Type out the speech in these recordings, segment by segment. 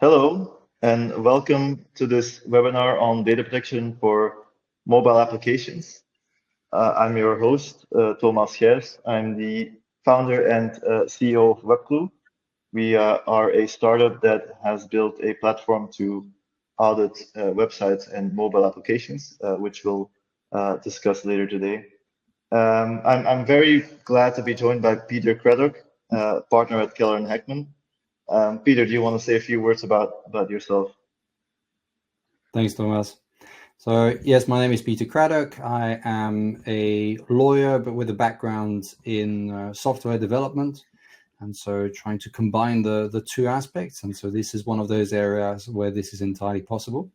Hello, and welcome to this webinar on data protection for mobile applications. I'm your host, Thomas Ghys. I'm the founder and CEO of Webclew. We are a startup that has built a platform to audit websites and mobile applications, which we'll discuss later today. I'm very glad to be joined by Peter Craddock, partner at Keller and Heckman. Peter, do you want to say a few words about yourself? Thanks, Thomas. So yes, my name is Peter Craddock. I am a lawyer, but with a background in software development. And so trying to combine the two aspects. And so this is one of those areas where this is entirely possible.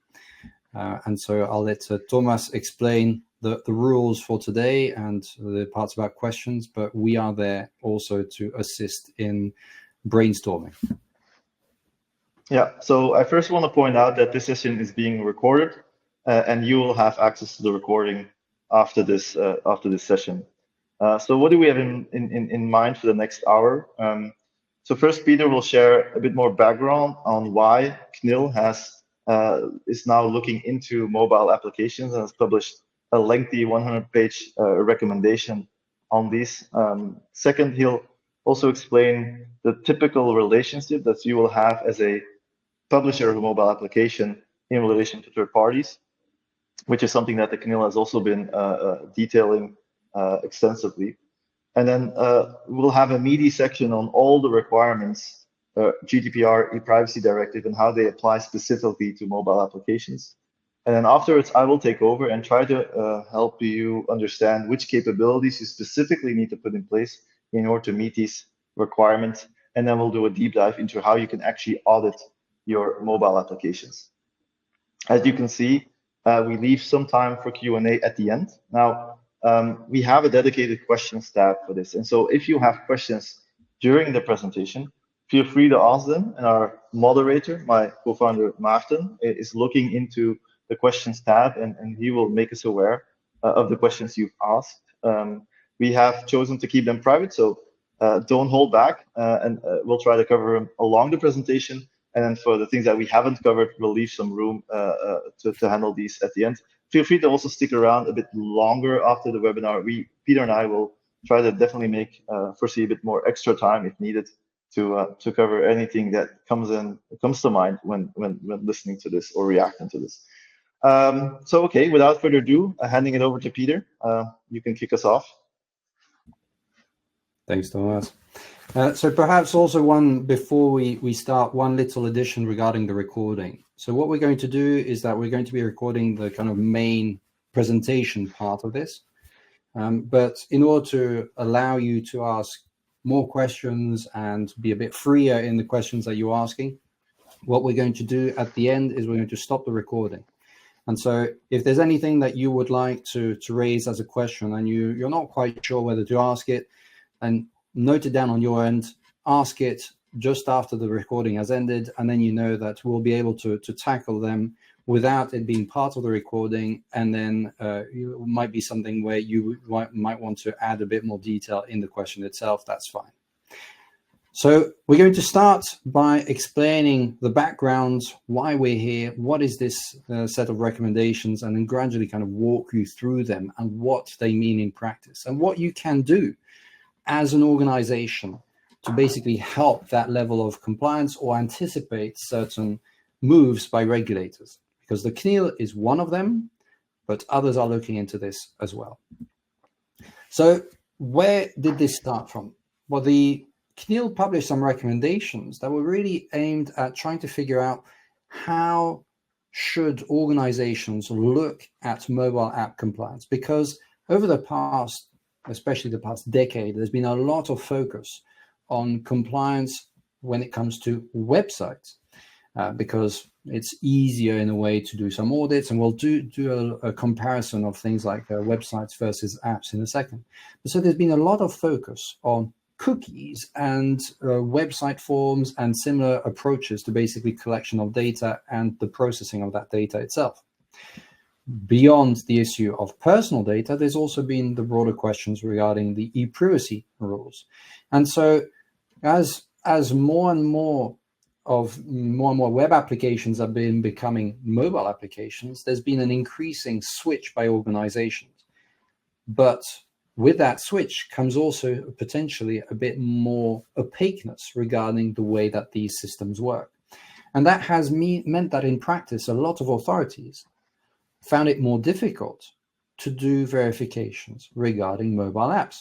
And so I'll let Thomas explain the rules for today and the parts about questions, but we are there also to assist in brainstorming. Yeah, so I first want to point out that this session is being recorded, and you will have access to the recording after this session. So what do we have in mind for the next hour? So first, Peter will share a bit more background on why CNIL is now looking into mobile applications and has published a lengthy 100-page recommendation on these. Second, he'll also explain the typical relationship that you will have as a publisher of a mobile application in relation to third parties, which is something that the CNIL has also been detailing extensively. And then we'll have a meaty section on all the requirements, GDPR, e-privacy directive, and how they apply specifically to mobile applications. And then afterwards, I will take over and try to help you understand which capabilities you specifically need to put in place in order to meet these requirements. And then we'll do a deep dive into how you can actually audit your mobile applications. As you can see, we leave some time for Q&A at the end. Now, we have a dedicated questions tab for this. And so if you have questions during the presentation, feel free to ask them. And our moderator, my co-founder, Maarten, is looking into the questions tab, and he will make us aware of the questions you've asked. We have chosen to keep them private, so don't hold back, and we'll try to cover them along the presentation. And then for the things that we haven't covered, we'll leave some room to handle these at the end. Feel free to also stick around a bit longer after the webinar. Peter and I will try to definitely foresee a bit more extra time if needed to cover anything that comes to mind when listening to this or reacting to this. So okay, without further ado, handing it over to Peter. You can kick us off. Thanks, Thomas. So perhaps also before we start, one little addition regarding the recording. So what we're going to do is that we're going to be recording the kind of main presentation part of this. But in order to allow you to ask more questions and be a bit freer in the questions that you're asking, what we're going to do at the end is we're going to stop the recording. And so if there's anything that you would like to raise as a question and you're not quite sure whether to ask it, and note it down on your end, ask it just after the recording has ended, and then you know that we'll be able to tackle them without it being part of the recording. And then it might be something where you might want to add a bit more detail in the question itself. That's fine. So we're going to start by explaining the background, why we're here, what is this set of recommendations, and then gradually kind of walk you through them and what they mean in practice and what you can do as an organization to basically help that level of compliance or anticipate certain moves by regulators, because the CNIL is one of them, but others are looking into this as well. So where did this start from? Well, the CNIL published some recommendations that were really aimed at trying to figure out how should organizations look at mobile app compliance, because over the past, especially the past decade, there's been a lot of focus on compliance when it comes to websites, because it's easier in a way to do some audits, and we'll do a comparison of things like websites versus apps in a second. So there's been a lot of focus on cookies and website forms and similar approaches to basically collection of data and the processing of that data itself. Beyond the issue of personal data, there's also been the broader questions regarding the e-privacy rules. And so as more and more of more and more web applications have been becoming mobile applications, there's been an increasing switch by organizations. But with that switch comes also potentially a bit more opaqueness regarding the way that these systems work. And that has meant that in practice, a lot of authorities found it more difficult to do verifications regarding mobile apps.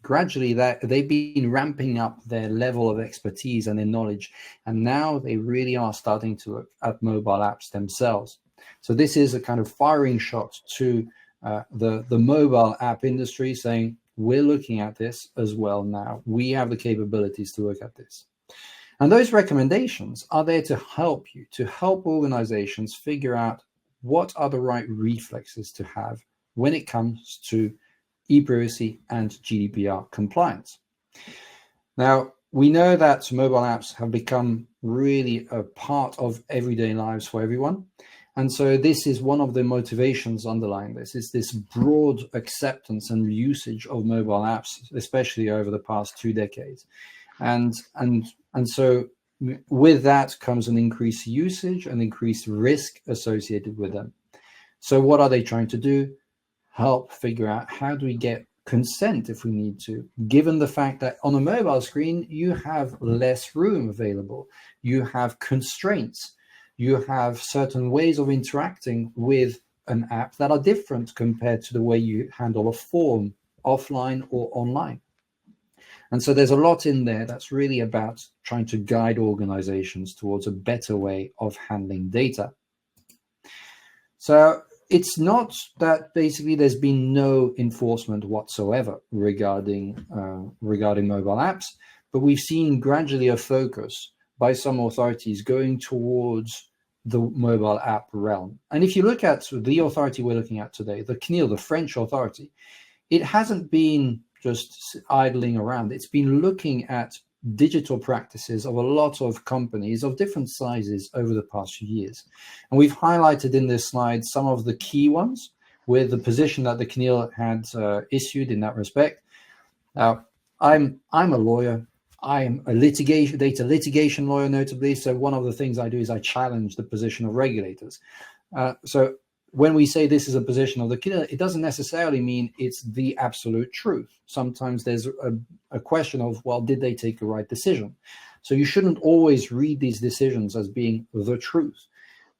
Gradually, they've been ramping up their level of expertise and their knowledge, and now they really are starting to look at mobile apps themselves. So this is a kind of firing shot to the mobile app industry, saying, we're looking at this as well now. We have the capabilities to look at this. And those recommendations are there to help you, to help organizations figure out what are the right reflexes to have when it comes to e-privacy and GDPR compliance. Now, we know that mobile apps have become really a part of everyday lives for everyone. And so this is one of the motivations underlying this, is this broad acceptance and usage of mobile apps, especially over the past 2 decades. And so with that comes an increased usage and increased risk associated with them. So what are they trying to do? Help figure out how do we get consent if we need to, given the fact that on a mobile screen, you have less room available, you have constraints, you have certain ways of interacting with an app that are different compared to the way you handle a form offline or online. And so there's a lot in there that's really about trying to guide organizations towards a better way of handling data. So it's not that basically there's been no enforcement whatsoever regarding mobile apps, but we've seen gradually a focus by some authorities going towards the mobile app realm. And if you look at the authority we're looking at today, the CNIL, the French authority, it hasn't been just idling around. It's been looking at digital practices of a lot of companies of different sizes over the past few years. And we've highlighted in this slide some of the key ones with the position that the CNIL had issued in that respect. Now, I'm a lawyer. I'm a data litigation lawyer, notably. So one of the things I do is I challenge the position of regulators. So when we say this is a position of the CNIL, it doesn't necessarily mean it's the absolute truth. Sometimes there's a question of, well, did they take the right decision? So you shouldn't always read these decisions as being the truth,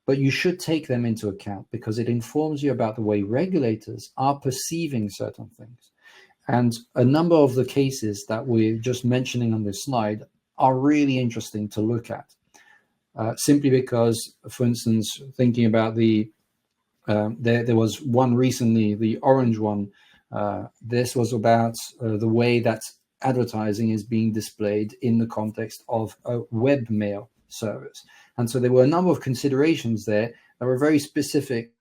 but you should take them into account because it informs you about the way regulators are perceiving certain things. And a number of the cases that we're just mentioning on this slide are really interesting to look at, simply because, for instance, thinking about there was one recently, the orange one. This was about the way that advertising is being displayed in the context of a webmail service. And so there were a number of considerations there that were very specific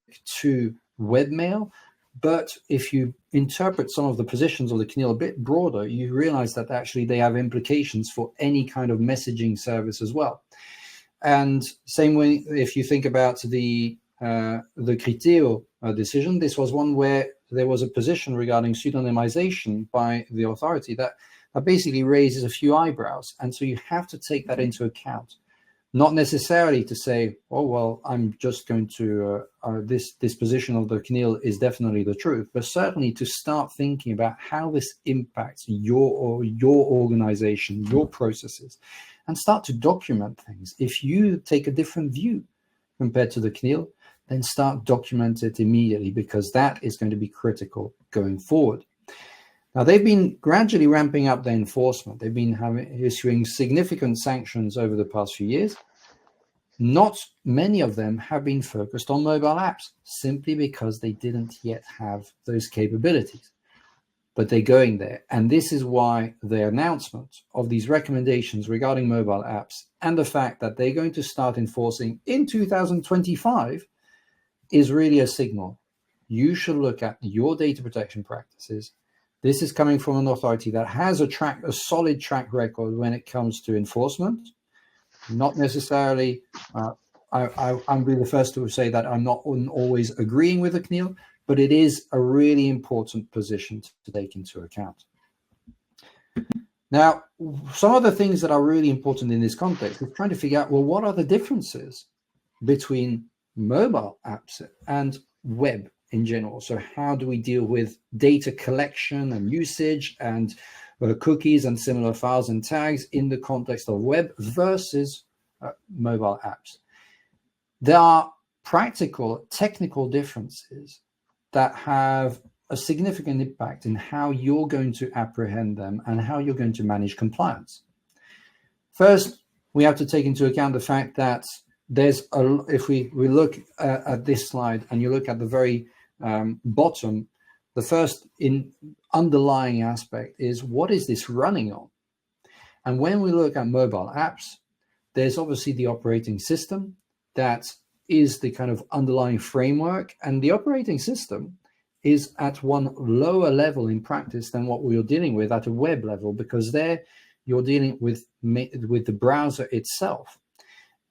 to webmail. But if you interpret some of the positions of the CNIL a bit broader, you realize that actually they have implications for any kind of messaging service as well. And same way, if you think about the Criteo decision, this was one where there was a position regarding pseudonymization by the authority that basically raises a few eyebrows. And so you have to take that into account, not necessarily to say, oh, well, I'm just going to, this position of the CNIL is definitely the truth, but certainly to start thinking about how this impacts your organization, your processes, and start to document things. If you take a different view compared to the CNIL, then start document it immediately, because that is going to be critical going forward. Now, they've been gradually ramping up their enforcement. They've been issuing significant sanctions over the past few years. Not many of them have been focused on mobile apps, simply because they didn't yet have those capabilities. But they're going there. And this is why the announcement of these recommendations regarding mobile apps and the fact that they're going to start enforcing in 2025 is really a signal. You should look at your data protection practices. This is coming from an authority that has a solid track record when it comes to enforcement. Not necessarily, I'm really the first to say that I'm not always agreeing with the CNIL, but it is a really important position to take into account. Now, some of the things that are really important in this context is trying to figure out, well, what are the differences between mobile apps and web in general? So how do we deal with data collection and usage and cookies and similar files and tags in the context of web versus mobile apps? There are practical, technical differences that have a significant impact in how you're going to apprehend them and how you're going to manage compliance. First, we have to take into account the fact that if we look at this slide and you look at the very bottom, the first underlying aspect is, what is this running on? And when we look at mobile apps, there's obviously the operating system that is the kind of underlying framework, and the operating system is at one lower level in practice than what we are dealing with at a web level, because there you're dealing with the browser itself,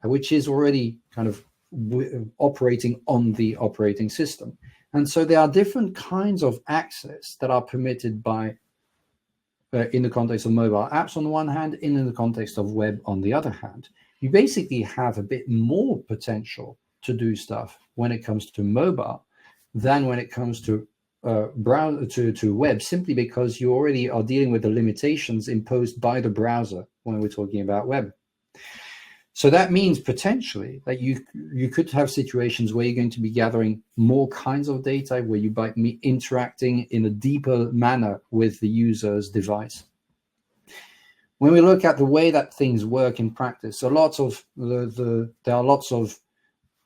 which is already kind of operating on the operating system. And so there are different kinds of access that are permitted by in the context of mobile apps on the one hand, in the context of web on the other hand. You basically have a bit more potential to do stuff when it comes to mobile than when it comes to to web, simply because you already are dealing with the limitations imposed by the browser when we're talking about web. So that means potentially that you could have situations where you're going to be gathering more kinds of data, where you might be interacting in a deeper manner with the user's device. When we look at the way that things work in practice, so there are lots of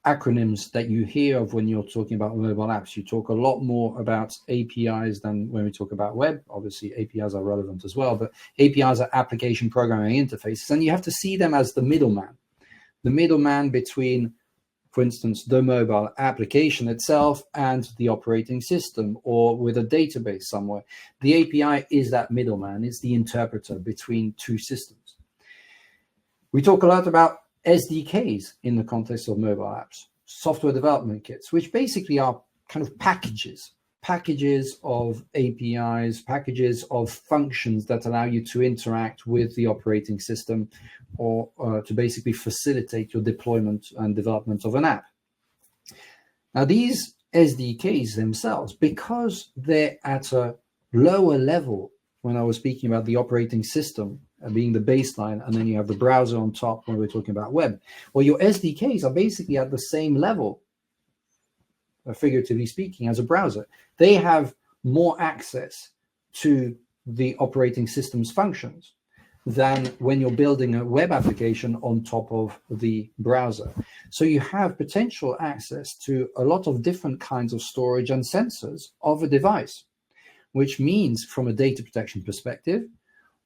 acronyms that you hear of when you're talking about mobile apps. You talk a lot more about APIs than when we talk about web. Obviously, APIs are relevant as well, but APIs are application programming interfaces, and you have to see them as the middleman between, for instance, the mobile application itself and the operating system, or with a database somewhere. The API is that middleman, it's the interpreter between two systems. We talk a lot about SDKs in the context of mobile apps, software development kits, which basically are kind of packages of APIs, packages of functions that allow you to interact with the operating system, or to basically facilitate your deployment and development of an app. Now, these SDKs themselves, because they're at a lower level, when I was speaking about the operating system being the baseline, and then you have the browser on top when we're talking about web, well, your SDKs are basically at the same level, figuratively speaking, as a browser. They have more access to the operating system's functions than when you're building a web application on top of the browser. So you have potential access to a lot of different kinds of storage and sensors of a device, which means, from a data protection perspective,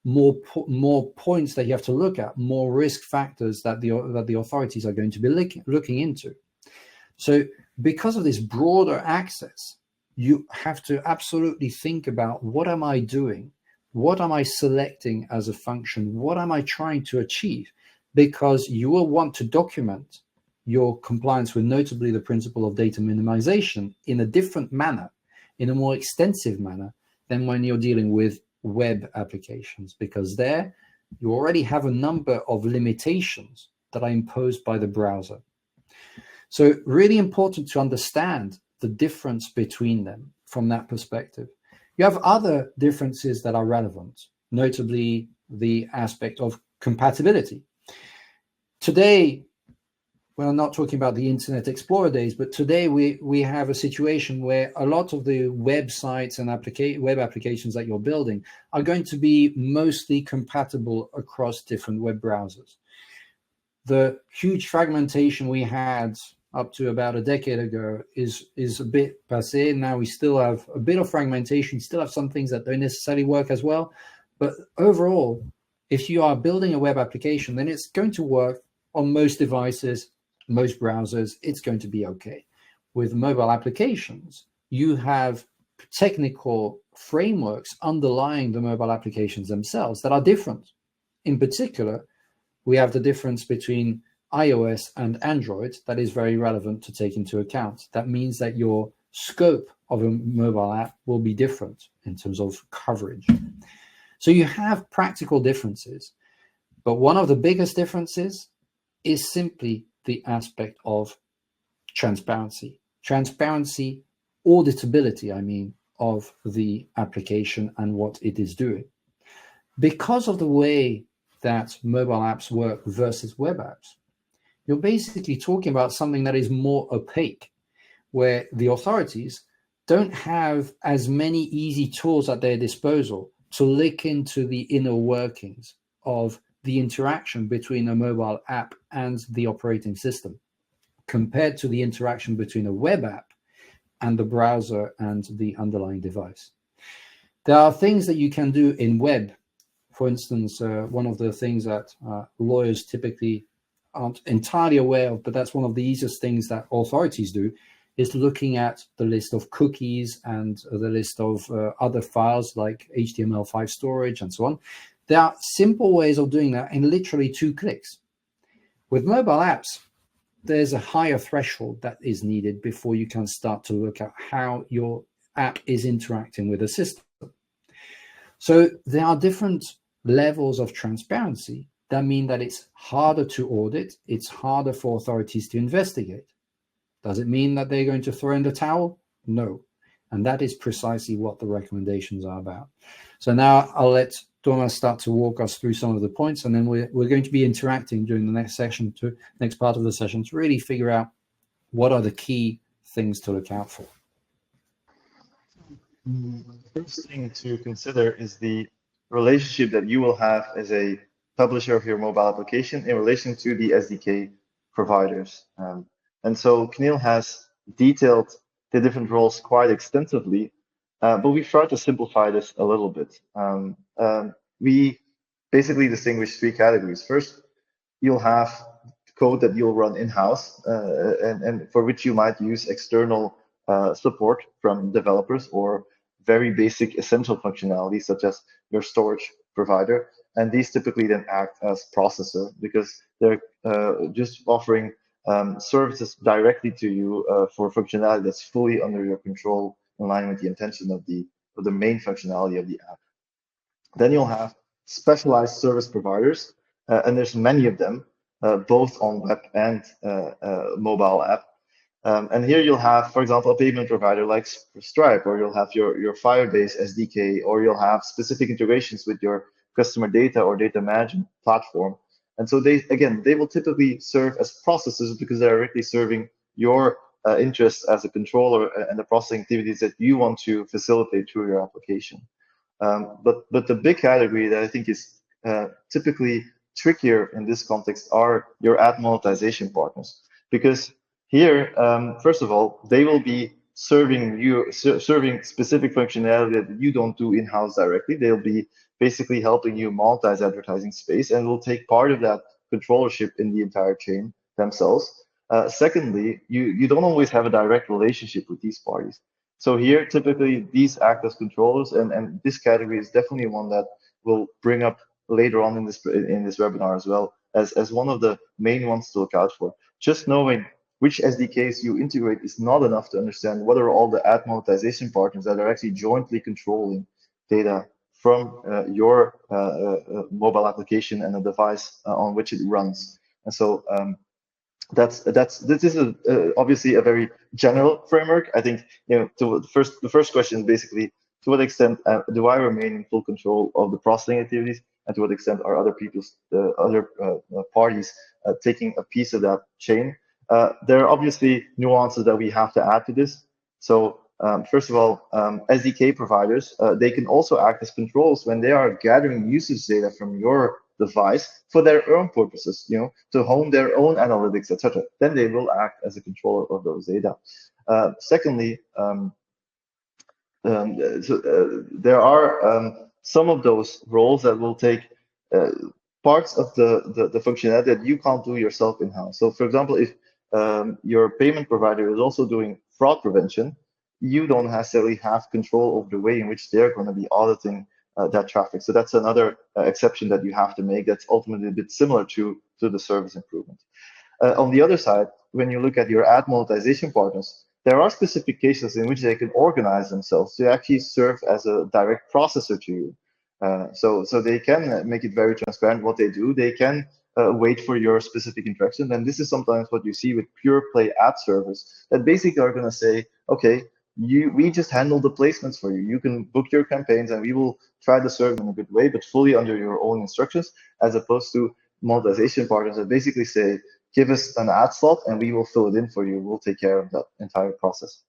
more points that you have to look at, more risk factors that the authorities are going to be looking into. So because of this broader access, you have to absolutely think about, what am I doing? What am I selecting as a function? What am I trying to achieve? Because you will want to document your compliance with notably the principle of data minimization in a different manner, in a more extensive manner than when you're dealing with web applications, because there you already have a number of limitations that are imposed by the browser. So really important to understand the difference between them from that perspective. You have other differences that are relevant, notably the aspect of compatibility. Today, well, I'm not talking about the Internet Explorer days, but today we have a situation where a lot of the websites and web applications that you're building are going to be mostly compatible across different web browsers. The huge fragmentation we had up to about a decade ago is a bit passé. Now we still have a bit of fragmentation, still have some things that don't necessarily work as well. But overall, if you are building a web application, then it's going to work on most devices, most browsers. It's going to be okay. With mobile applications, you have technical frameworks underlying the mobile applications themselves that are different. In particular, we have the difference between iOS and Android that is very relevant to take into account. That means that your scope of a mobile app will be different in terms of coverage. So you have practical differences, but one of the biggest differences is simply the aspect of transparency, auditability, I mean, of the application and what it is doing. Because of the way that mobile apps work versus web apps, you're basically talking about something that is more opaque, where the authorities don't have as many easy tools at their disposal to look into the inner workings of the interaction between a mobile app and the operating system, compared to the interaction between a web app and the browser and the underlying device. There are things that you can do in web. For instance, one of the things that lawyers typically aren't entirely aware of, but that's one of the easiest things that authorities do, is looking at the list of cookies and the list of other files like HTML5 storage and so on. There are simple ways of doing that in literally 2 clicks. With mobile apps, there's a higher threshold that is needed before you can start to look at how your app is interacting with the system. So there are different levels of transparency that mean that it's harder to audit, it's harder for authorities to investigate. Does it mean that they're going to throw in the towel? No. And that is precisely what the recommendations are about. So now I'll let Thomas start to walk us through some of the points, and then we're going to be interacting during the next part of the session to really figure out what are the key things to look out for. The first thing to consider is the relationship that you will have as a publisher of your mobile application in relation to the SDK providers. And so CNIL has detailed the different roles quite extensively, but we've tried to simplify this a little bit. We basically distinguish 3 categories. First, you'll have code that you'll run in-house and for which you might use external support from developers or very basic essential functionality such as your storage provider. And these typically then act as processor because they're just offering services directly to you for functionality that's fully under your control in line with the intention of the main functionality of the app. Then you'll have specialized service providers, and there's many of them, both on web and mobile app. And here you'll have, for example, a payment provider like Stripe, or you'll have your Firebase SDK, or you'll have specific integrations with your customer data or data management platform. And so they will typically serve as processors because they're directly serving your interests as a controller and the processing activities that you want to facilitate through your application. But the big category that I think is typically trickier in this context are your ad monetization partners, because here, first of all, they will be serving specific functionality that you don't do in-house directly. They'll be basically helping you monetize advertising space, and will take part of that controllership in the entire chain themselves. Secondly, you don't always have a direct relationship with these parties. So here, typically, these act as controllers, and this category is definitely one that we'll bring up later on in this webinar as well as one of the main ones to look out for. Just knowing which SDKs you integrate is not enough to understand what are all the ad monetization partners that are actually jointly controlling data from your mobile application and the device on which it runs. And so this is obviously a very general framework. I think the first question is basically, to what extent do I remain in full control of the processing activities, and to what extent are other parties taking a piece of that chain? There are obviously nuances that we have to add to this. So first of all, SDK providers, they can also act as controls when they are gathering usage data from your device for their own purposes, to hone their own analytics, etc. Then they will act as a controller of those data. Secondly, there are some of those roles that will take parts of the functionality that you can't do yourself in-house. So for example, if your payment provider is also doing fraud prevention, you don't necessarily have control over the way in which they're going to be auditing that traffic. So that's another exception that you have to make that's ultimately a bit similar to the service improvement. On the other side, when you look at your ad monetization partners, there are specific cases in which they can organize themselves to actually serve as a direct processor to you. So they can make it very transparent what they do. They can wait for your specific interaction. And this is sometimes what you see with pure play ad servers that basically are going to say, okay, we just handle the placements for you. You can book your campaigns and we will try to serve in a good way, but fully under your own instructions, as opposed to monetization partners that basically say, give us an ad slot and we will fill it in for you. We'll take care of that entire process.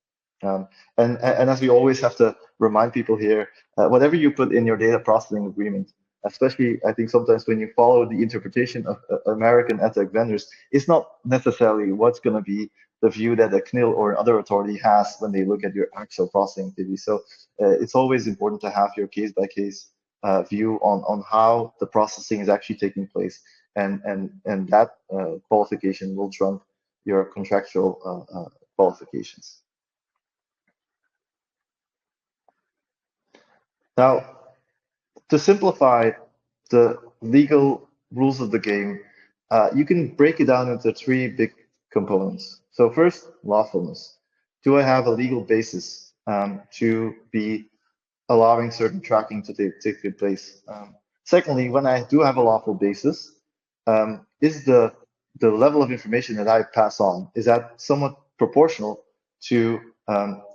And as we always have to remind people here, whatever you put in your data processing agreement, especially I think sometimes when you follow the interpretation of American EdTech vendors, it's not necessarily what's going to be the view that a CNIL or another authority has when they look at your actual processing activity. So it's always important to have your case-by-case view on how the processing is actually taking place, and that qualification will trump your contractual qualifications. Now, to simplify the legal rules of the game, you can break it down into three big components. So first, lawfulness. Do I have a legal basis to be allowing certain tracking to take place? Secondly, when I do have a lawful basis, is the level of information that I pass on, is that somewhat proportional to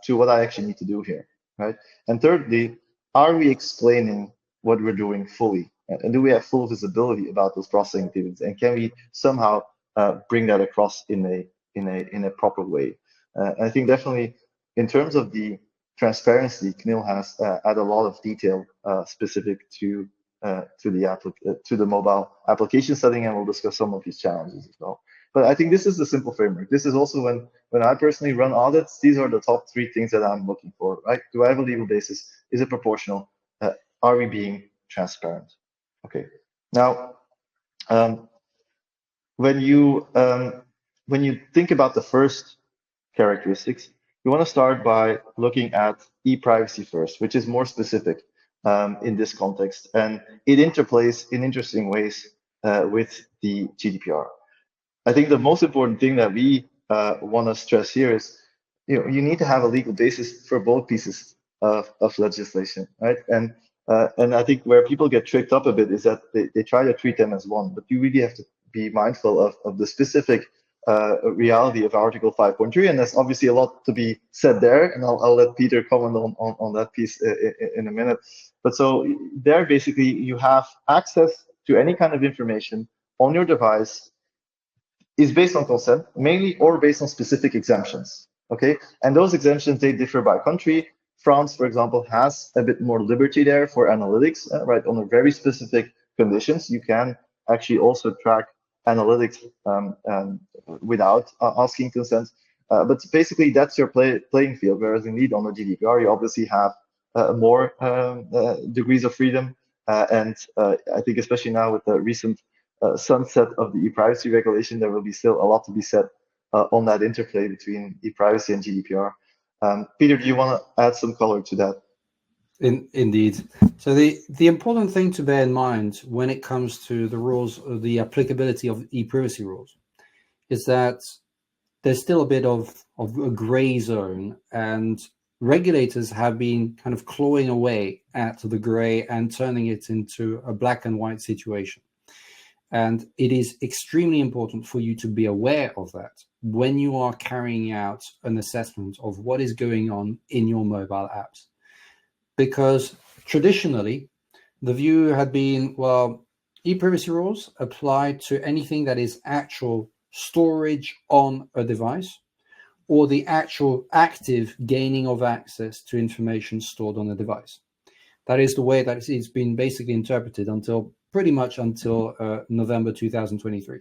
what I actually need to do here, right? And thirdly, are we explaining what we're doing fully? And do we have full visibility about those processing activities? And can we somehow bring that across in a proper way? I think definitely in terms of the transparency, CNIL has added a lot of detail specific to the mobile application setting, and we'll discuss some of these challenges as well. But I think this is the simple framework. This is also when I personally run audits, these are the top three things that I'm looking for, right? Do I have a legal basis? Is it proportional? Are we being transparent? Okay. Now, when you think about the first characteristics, you want to start by looking at e-privacy first, which is more specific in this context, and it interplays in interesting ways with the GDPR. I think the most important thing that we want to stress here is, you need to have a legal basis for both pieces of legislation, right? And I think where people get tricked up a bit is that they try to treat them as one, but you really have to be mindful of the specific reality of Article 5.3, and there's obviously a lot to be said there, and I'll let Peter comment on that piece in a minute. But so there, basically, you have access to any kind of information on your device is based on consent, mainly, or based on specific exemptions, okay? And those exemptions, they differ by country. France, for example, has a bit more liberty there for analytics, right? On very specific conditions, you can actually also track analytics without asking consent. But basically, that's your playing field, whereas indeed on the GDPR, you obviously have more degrees of freedom. And I think especially now with the recent sunset of the e-privacy regulation, there will be still a lot to be said on that interplay between e-privacy and GDPR. Peter, do you want to add some color to that? Indeed. So the important thing to bear in mind when it comes to the rules, the applicability of e-privacy rules, is that there's still a bit of a gray zone, and regulators have been kind of clawing away at the gray and turning it into a black and white situation. And it is extremely important for you to be aware of that when you are carrying out an assessment of what is going on in your mobile apps. Because traditionally, the view had been, well, e-privacy rules apply to anything that is actual storage on a device, or the actual active gaining of access to information stored on a device. That is the way that it's been basically interpreted pretty much until November 2023.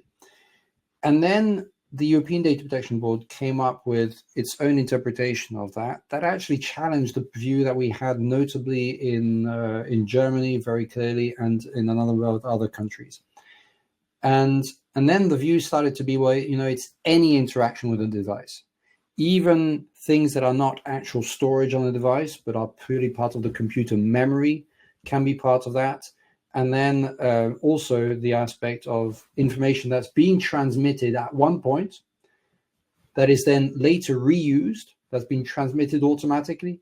And then the European Data Protection Board came up with its own interpretation of that actually challenged the view that we had, notably in Germany very clearly, and in a number of other countries. And then the view started to be, well, it's any interaction with a device, even things that are not actual storage on the device, but are purely part of the computer memory, can be part of that. And then also the aspect of information that's being transmitted at one point that is then later reused, that's been transmitted automatically,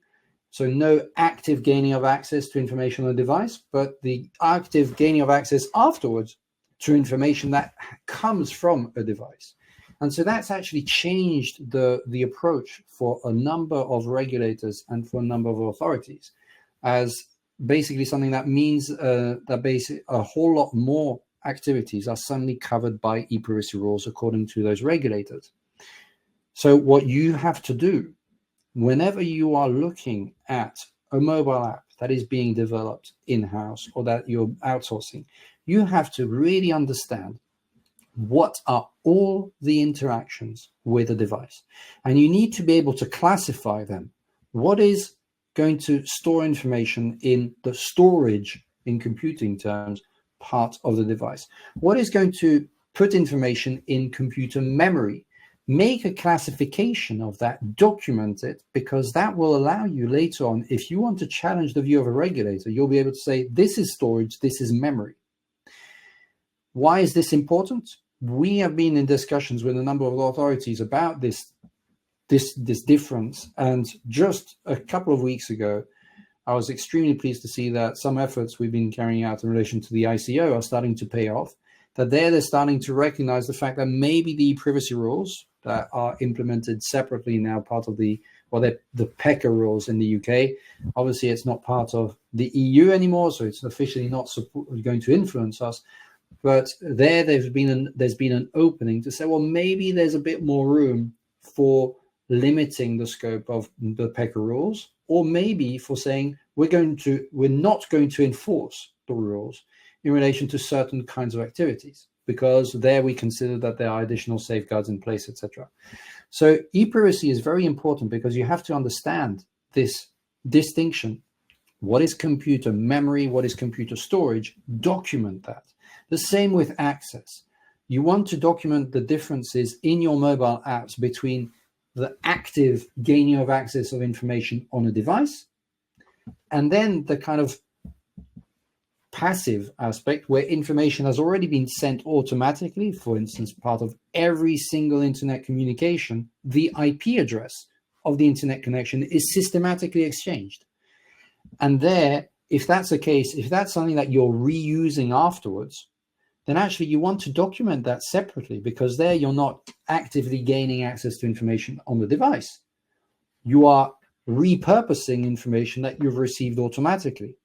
So no active gaining of access to information on a device, but the active gaining of access afterwards to information that comes from a device. And so that's actually changed the approach for a number of regulators and for a number of authorities, as basically something that means that basically a whole lot more activities are suddenly covered by e-privacy rules according to those regulators. So what you have to do whenever you are looking at a mobile app that is being developed in-house or that you're outsourcing, you have to really understand what are all the interactions with a device. And you need to be able to classify them. What is going to store information in the storage, in computing terms, part of the device? What is going to put information in computer memory? Make a classification of that, document it, because that will allow you later on, if you want to challenge the view of a regulator, you'll be able to say, this is storage, this is memory. Why is this important? We have been in discussions with a number of authorities about this difference. And just a couple of weeks ago, I was extremely pleased to see that some efforts we've been carrying out in relation to the ICO are starting to pay off, that they're starting to recognize the fact that maybe the privacy rules that are implemented separately now, part of the PECA rules in the UK. Obviously, it's not part of the EU anymore, so it's officially not going to influence us. But there's been an opening to say, well, maybe there's a bit more room for limiting the scope of the PECA rules, or maybe for saying we're not going to enforce the rules in relation to certain kinds of activities, because there we consider that there are additional safeguards in place, etc. So e-privacy is very important because you have to understand this distinction. What is computer memory? What is computer storage? Document that. The same with access. You want to document the differences in your mobile apps between the active gaining of access of information on a device and then the kind of passive aspect where information has already been sent automatically. For instance, part of every single internet communication, the IP address of the internet connection is systematically exchanged. And there, if that's the case, if that's something that you're reusing afterwards, then actually you want to document that separately, because there you're not actively gaining access to information on the device. You are repurposing information that you've received automatically.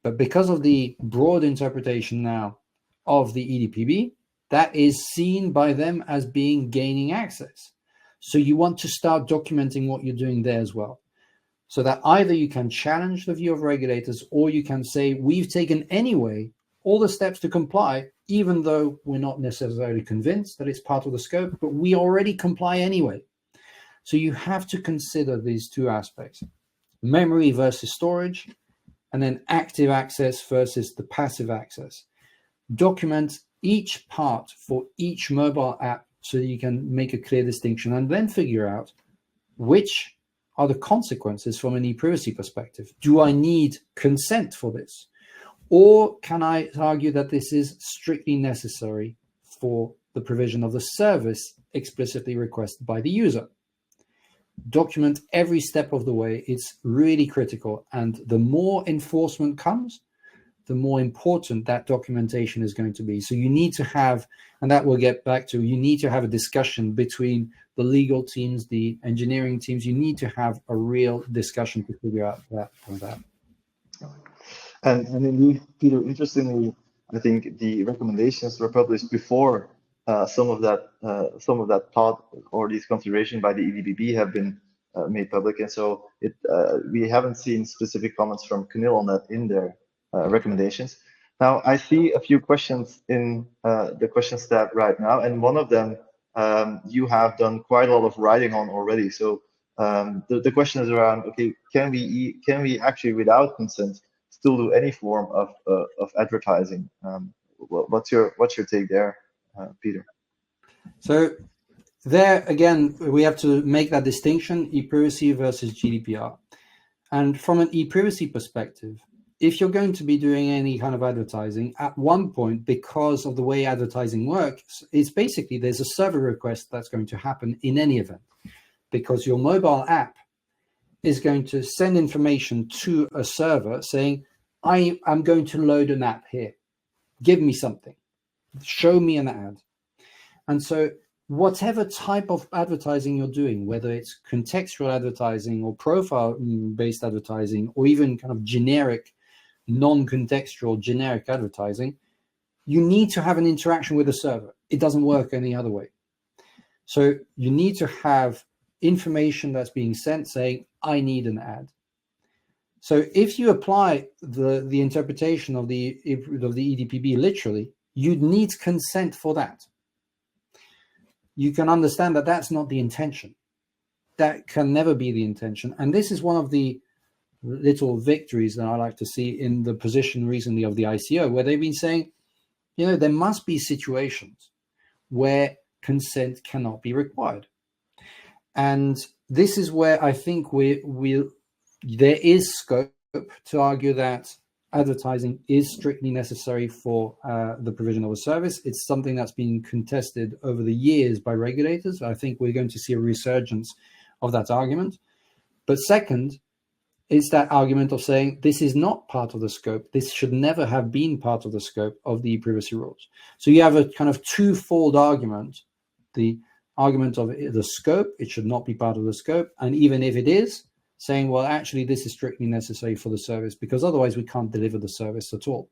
But because of the broad interpretation now of the EDPB, that is seen by them as being gaining access. So you want to start documenting what you're doing there as well, so that either you can challenge the view of regulators, or you can say, we've taken anyway all the steps to comply, even though we're not necessarily convinced that it's part of the scope, but we already comply anyway. So you have to consider these two aspects, memory versus storage, and then active access versus the passive access. Document each part for each mobile app so that you can make a clear distinction, and then figure out which are the consequences from an e-privacy perspective. Do I need consent for this? Or can I argue that this is strictly necessary for the provision of the service explicitly requested by the user? Document every step of the way. It's really critical. And the more enforcement comes, the more important that documentation is going to be. So you need to have, and that we'll get back to, you need to have a discussion between the legal teams, the engineering teams. You need to have a real discussion to figure out that. And indeed, Peter, interestingly, I think the recommendations were published before some of that thought or these considerations by the EDPB have been made public, and so we haven't seen specific comments from CNIL on that in their recommendations. Now, I see a few questions in the questions tab right now, and one of them you have done quite a lot of writing on already. So the question is around, okay, can we actually without consent still do any form of advertising? What's your take there, Peter? So there again, we have to make that distinction: e-privacy versus GDPR. And from an e-privacy perspective, if you're going to be doing any kind of advertising, at one point, because of the way advertising works, it's basically there's a server request that's going to happen in any event, because your mobile app is going to send information to a server saying, I am going to load an app here. Give me something. Show me an ad. And so whatever type of advertising you're doing, whether it's contextual advertising or profile-based advertising, or even kind of generic, non-contextual generic advertising, you need to have an interaction with the server. It doesn't work any other way. So you need to have information that's being sent saying, I need an ad. So if you apply the interpretation of the EDPB literally, you'd need consent for that. You can understand that that's not the intention. That can never be the intention. And this is one of the little victories that I like to see in the position recently of the ICO, where they've been saying, you know, there must be situations where consent cannot be required. And this is where I think there is scope to argue that advertising is strictly necessary for the provision of a service. It's something that's been contested over the years by regulators. I think we're going to see a resurgence of that argument. But second, it's that argument of saying this is not part of the scope. This should never have been part of the scope of the privacy rules. So you have a kind of twofold argument. The argument of the scope, it should not be part of the scope. And even if it is, saying, well, actually, this is strictly necessary for the service because otherwise we can't deliver the service at all.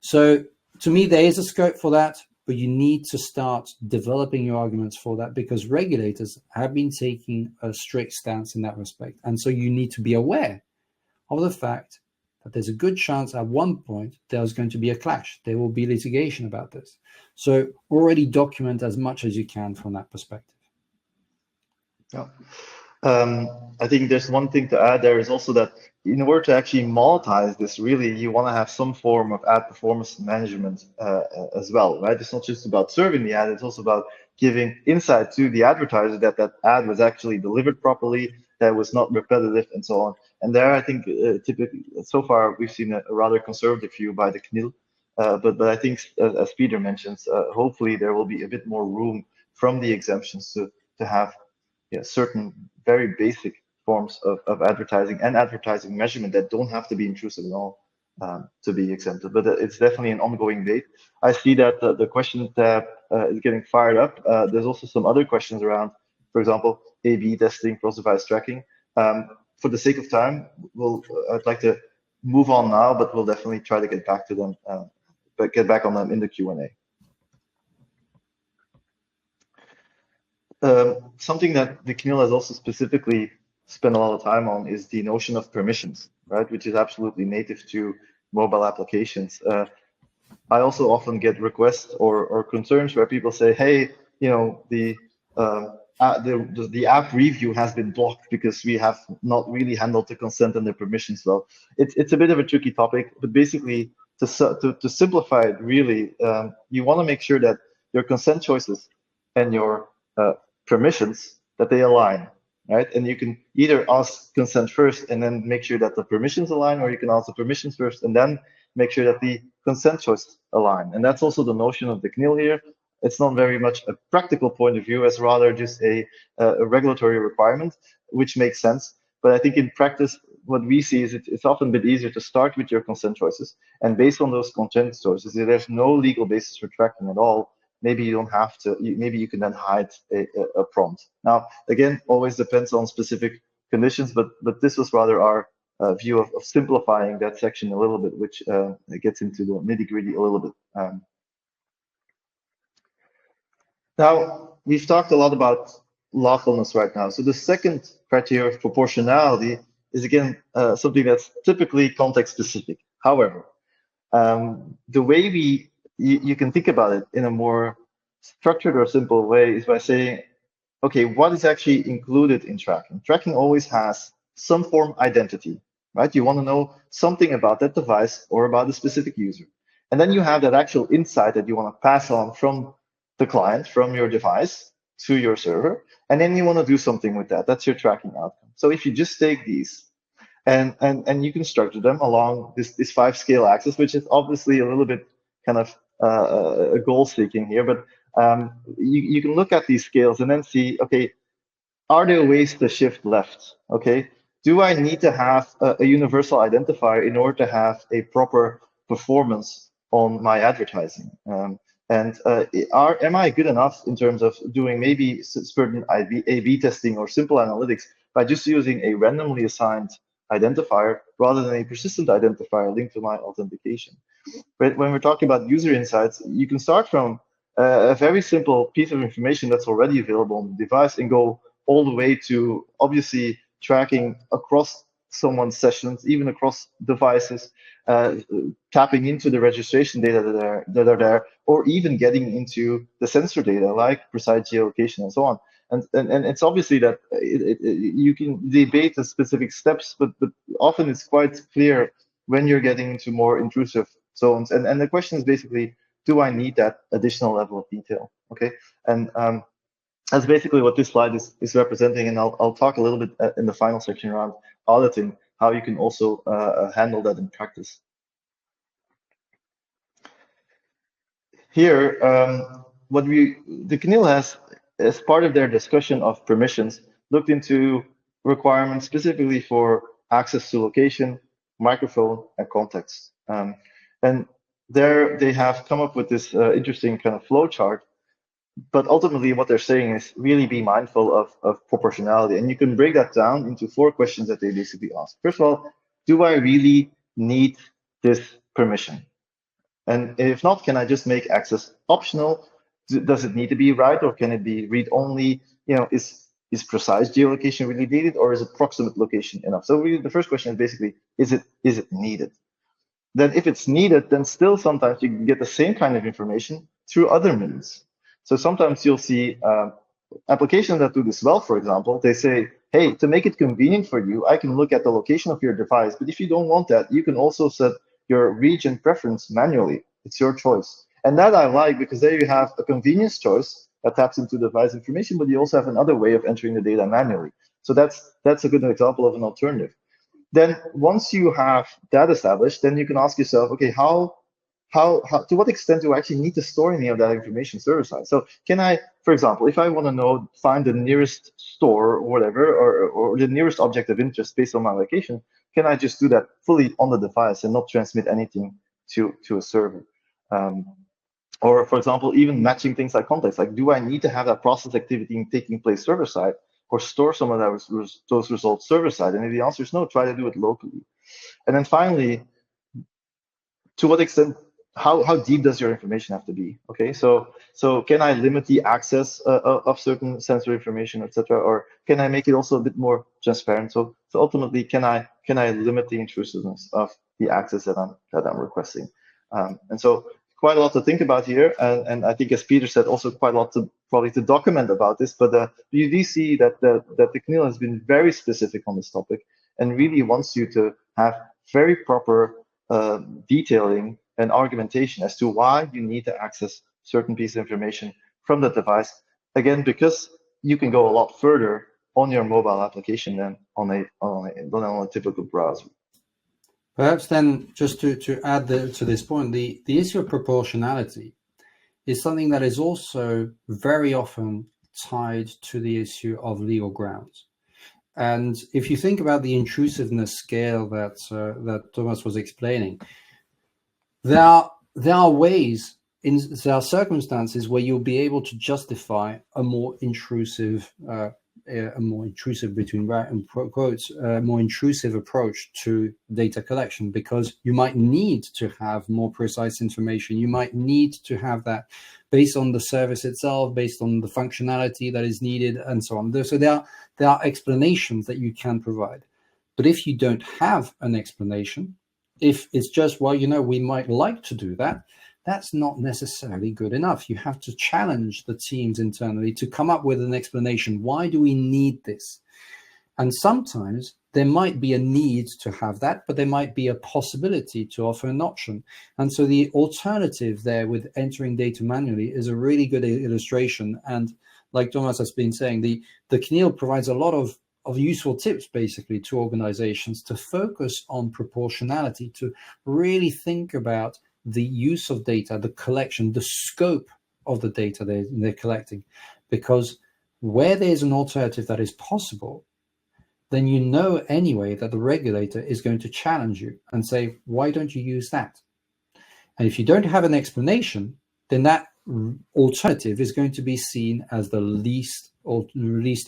So to me, there is a scope for that, but you need to start developing your arguments for that because regulators have been taking a strict stance in that respect. And so you need to be aware of the fact that there's a good chance at one point there's going to be a clash. There will be litigation about this. So already document as much as you can from that perspective. Yeah. I think there's one thing to add there is also that in order to actually monetize this, really, you want to have some form of ad performance management as well, right? It's not just about serving the ad, it's also about giving insight to the advertiser that that ad was actually delivered properly, that it was not repetitive, and so on. And there, I think typically, so far, we've seen a rather conservative view by the CNIL. But I think, as Peter mentions, hopefully there will be a bit more room from the exemptions to have certain very basic forms of advertising and advertising measurement that don't have to be intrusive at all to be exempted. But it's definitely an ongoing debate. I see that the question tab is getting fired up. There's also some other questions around, for example, A/B testing, cross-device tracking. For the sake of time, I'd like to move on now, but we'll definitely try to get back to them, but get back on them in the Q&A. Something that the CNIL has also specifically spent a lot of time on is the notion of permissions, right? Which is absolutely native to mobile applications. I also often get requests or concerns where people say, hey, you know, the app review has been blocked because we have not really handled the consent and the permissions well. It's a bit of a tricky topic, but basically to simplify it, really, you want to make sure that your consent choices and your permissions, that they align, right? And you can either ask consent first and then make sure that the permissions align, or you can ask the permissions first and then make sure that the consent choices align. And that's also the notion of the CNIL here. It's not very much a practical point of view, as rather just a regulatory requirement, which makes sense. But I think in practice, what we see is it's often a bit easier to start with your consent choices. And based on those consent choices, if there's no legal basis for tracking at all, maybe you don't have to, maybe you can then hide a prompt. Now, again, always depends on specific conditions, but this was rather our view of simplifying that section a little bit, which gets into the nitty-gritty a little bit. Now, we've talked a lot about lawfulness right now. So the second criteria of proportionality is, again, something that's typically context-specific. However, the way you can think about it in a more structured or simple way is by saying, okay, what is actually included in tracking? Tracking always has some form of identity, right? You want to know something about that device or about the specific user. And then you have that actual insight that you want to pass on from the client, from your device to your server. And then you want to do something with that. That's your tracking outcome. So if you just take these and you can structure them along this 5-scale axis, which is obviously a little bit kind of a goal seeking here, but you can look at these scales and then see, okay, are there ways to shift left? Okay, do I need to have a universal identifier in order to have a proper performance on my advertising? And am I good enough in terms of doing maybe certain A/B testing or simple analytics by just using a randomly assigned identifier rather than a persistent identifier linked to my authentication? But when we're talking about user insights, you can start from a very simple piece of information that's already available on the device and go all the way to obviously tracking across someone's sessions, even across devices, tapping into the registration data that are there, or even getting into the sensor data like precise geolocation and so on. And it's obviously that you can debate the specific steps, but often it's quite clear when you're getting into more intrusive zones. And the question is basically, do I need that additional level of detail? Okay, and that's basically what this slide is representing. And I'll talk a little bit in the final section around auditing, how you can also handle that in practice. Here, what the CNIL has, as part of their discussion of permissions, looked into requirements specifically for access to location, microphone, and context. And there they have come up with this interesting kind of flow chart. But ultimately, what they're saying is really be mindful of proportionality. And you can break that down into 4 questions that they basically ask. First of all, do I really need this permission? And if not, can I just make access optional? Does it need to be right, or can it be read only? You know, is precise geolocation really needed, or is it proximate location enough? So really, the first question is basically, is it needed? Then if it's needed, then still sometimes you can get the same kind of information through other means. So sometimes you'll see applications that do this well, for example, they say, hey, to make it convenient for you, I can look at the location of your device. But if you don't want that, you can also set your region preference manually. It's your choice. And that I like, because there you have a convenience choice that taps into device information, but you also have another way of entering the data manually. So that's a good example of an alternative. Then once you have that established, then you can ask yourself, okay, how to what extent do I actually need to store any of that information server side? So can I, for example, if I want to find the nearest store or whatever, or the nearest object of interest based on my location, can I just do that fully on the device and not transmit anything to a server? Or for example, even matching things like context, like do I need to have that process activity taking place server side, or store some of those results server side? And if the answer is no, try to do it locally. And then finally, to what extent, how deep does your information have to be? Okay, so can I limit the access of certain sensor information, etc., or can I make it also a bit more transparent? So ultimately, can I limit the intrusiveness of the access that I'm requesting? And so quite a lot to think about here, and I think, as Peter said, also quite a lot to probably to document about this. But you do see that the CNIL has been very specific on this topic and really wants you to have very proper detailing and argumentation as to why you need to access certain piece of information from the device. Again, because you can go a lot further on your mobile application than on a typical browser. Perhaps then, just to add to this point, the issue of proportionality is something that is also very often tied to the issue of legal grounds. And if you think about the intrusiveness scale that Thomas was explaining, there are ways, there are circumstances where you'll be able to justify a more intrusive between quotes, more intrusive approach to data collection, because you might need to have more precise information. You might need to have that based on the service itself, based on the functionality that is needed, and so on. So there are explanations that you can provide. But if you don't have an explanation, if it's just, well, we might like to do that, that's not necessarily good enough. You have to challenge the teams internally to come up with an explanation. Why do we need this? And sometimes there might be a need to have that, but there might be a possibility to offer an option. And so the alternative there with entering data manually is a really good illustration. And like Thomas has been saying, the CNIL provides a lot of useful tips basically to organizations to focus on proportionality, to really think about the use of data, the collection, the scope of the data they're collecting. Because where there's an alternative that is possible, then you know anyway that the regulator is going to challenge you and say, why don't you use that? And if you don't have an explanation, then that alternative is going to be seen as the least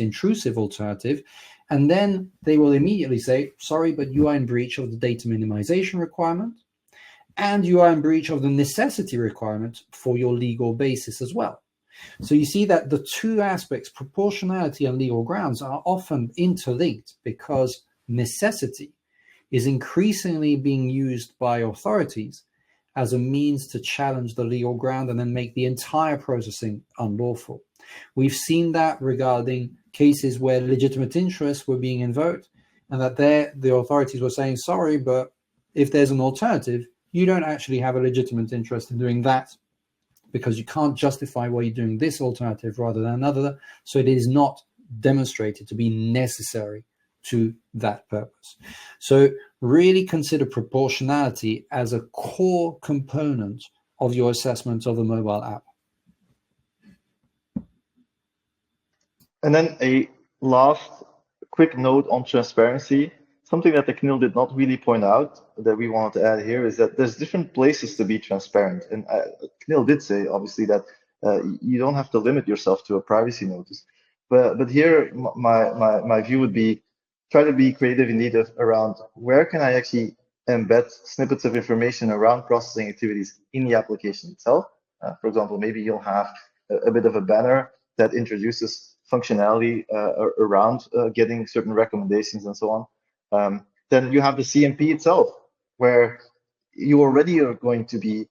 intrusive alternative. And then they will immediately say, sorry, but you are in breach of the data minimization requirement, and you are in breach of the necessity requirement for your legal basis as well. So you see that the two aspects, proportionality and legal grounds, are often interlinked, because necessity is increasingly being used by authorities as a means to challenge the legal ground and then make the entire processing unlawful. We've seen that regarding cases where legitimate interests were being invoked, and that there the authorities were saying, sorry, but if there's an alternative, you don't actually have a legitimate interest in doing that, because you can't justify why you're doing this alternative rather than another, so it is not demonstrated to be necessary to that purpose. So really consider proportionality as a core component of your assessment of the mobile app. And then a last quick note on transparency. Something that the CNIL did not really point out that we wanted to add here is that there's different places to be transparent. And CNIL did say, obviously, that you don't have to limit yourself to a privacy notice. But here, my view would be, try to be creative indeed around where can I actually embed snippets of information around processing activities in the application itself. For example, maybe you'll have a bit of a banner that introduces functionality around getting certain recommendations and so on. Then you have the CMP itself, where you already are going to be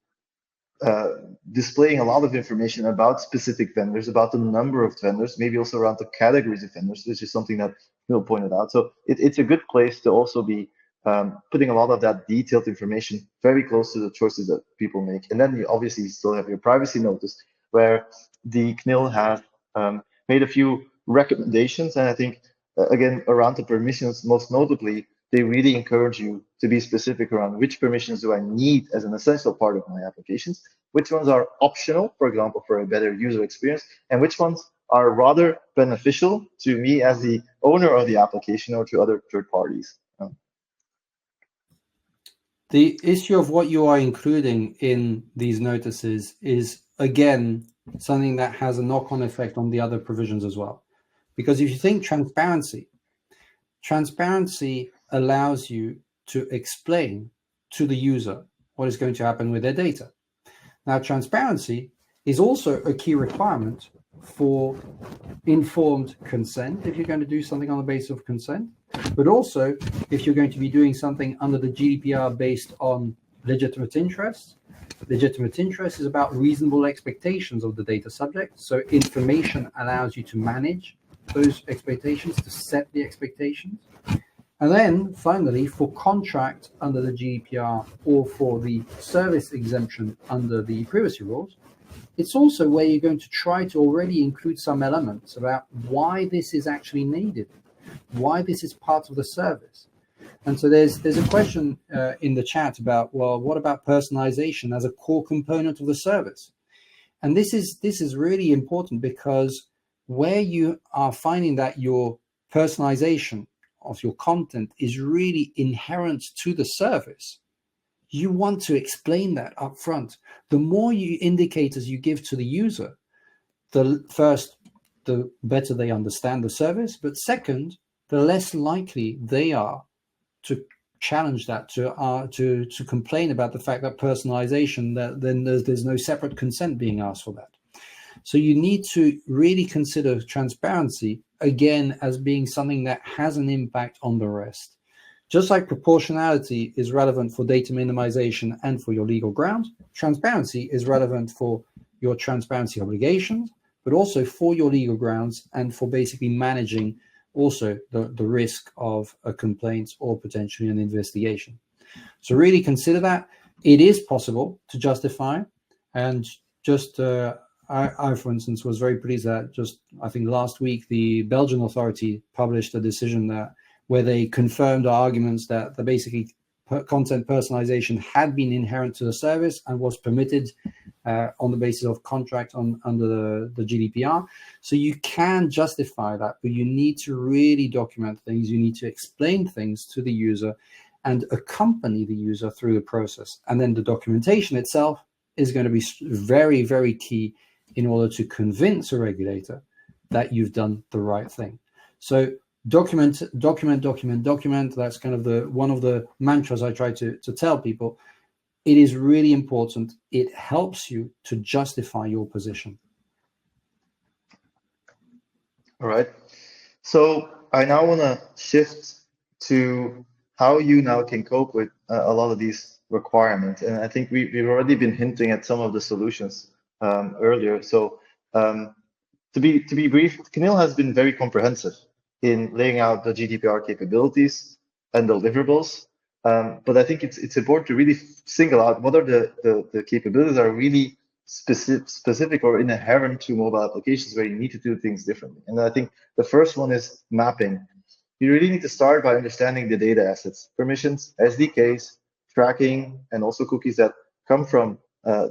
displaying a lot of information about specific vendors, about the number of vendors, maybe also around the categories of vendors, which is something that Neil pointed out. So it's a good place to also be putting a lot of that detailed information very close to the choices that people make. And then you obviously still have your privacy notice, where the CNIL has made a few recommendations. And I think, again, around the permissions, most notably, they really encourage you to be specific around which permissions do I need as an essential part of my applications, which ones are optional, for example, for a better user experience, and which ones are rather beneficial to me as the owner of the application or to other third parties. The issue of what you are including in these notices is, again, something that has a knock-on effect on the other provisions as well. Because if you think transparency allows you to explain to the user what is going to happen with their data. Now, transparency is also a key requirement for informed consent, if you're going to do something on the basis of consent, but also if you're going to be doing something under the GDPR based on legitimate interests. Legitimate interest is about reasonable expectations of the data subject. So information allows you to manage those expectations, to set the expectations. And then finally, for contract under the GDPR or for the service exemption under the privacy rules, it's also where you're going to try to already include some elements about why this is actually needed, why this is part of the service. And so there's a question in the chat about, well, what about personalization as a core component of the service? And this is really important, because where you are finding that your personalization of your content is really inherent to the service, you want to explain that up front. The more indicators you give to the user, the better they understand the service, but second, the less likely they are to challenge that, to complain about the fact that personalization, that then there's no separate consent being asked for that. So you need to really consider transparency, again, as being something that has an impact on the rest. Just like proportionality is relevant for data minimization and for your legal grounds, transparency is relevant for your transparency obligations, but also for your legal grounds and for basically managing also the risk of a complaint or potentially an investigation. So really consider that. It is possible to justify, and just I, for instance, was very pleased that just, I think last week, the Belgian authority published a decision where they confirmed our arguments that basically content personalization had been inherent to the service and was permitted on the basis of contract under the GDPR. So you can justify that, but you need to really document things. You need to explain things to the user and accompany the user through the process. And then the documentation itself is going to be very, very key in order to convince a regulator that you've done the right thing. So document. That's kind of one of the mantras I try to tell people. It is really important. It helps you to justify your position. All right. So I now want to shift to how you now can cope with a lot of these requirements. And I think we've already been hinting at some of the solutions earlier. So to be brief, CNIL has been very comprehensive in laying out the GDPR capabilities and deliverables. But I think it's important to really single out what are the capabilities that are really specific or inherent to mobile applications where you need to do things differently. And I think the first one is mapping. You really need to start by understanding the data assets, permissions, SDKs, tracking, and also cookies that come from